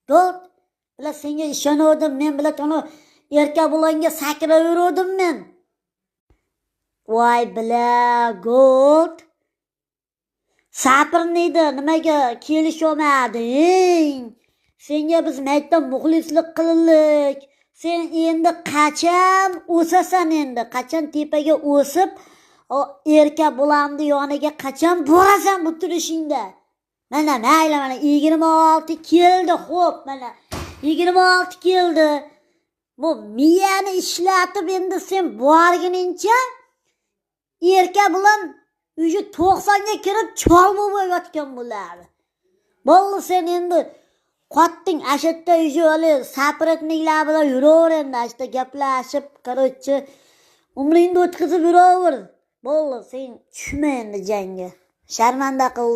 To'rt. Bila senga ishonardim men, bila tani erka bulanga sakraverdim men. Voy bila, Gold. Sabr neydi, nimaga kelisholmading? Senga biz maktab muxlislik qildik. Sen endi qachon o'sasan endi? Qachon tepaga o'sib, o erka bulamni yoniga qachon borasan bu turishingda? Mana mayli, mana 26 keldi, xo'p, mana 26 keldi. Bu miyani ishlatib endi sen borguningcha erka bilan uyga 90 ga kirib chol bo'lib yotgan bo'ladi. Bo'ldi, sen endi qotding ashadda uyga oli sapratniklar bilan yuraver endi, ashda gaplashib, qarochi umringni o'tkazib yuraver. Bo'ldi, sen tushma endi jangga. Sharmanda qildi.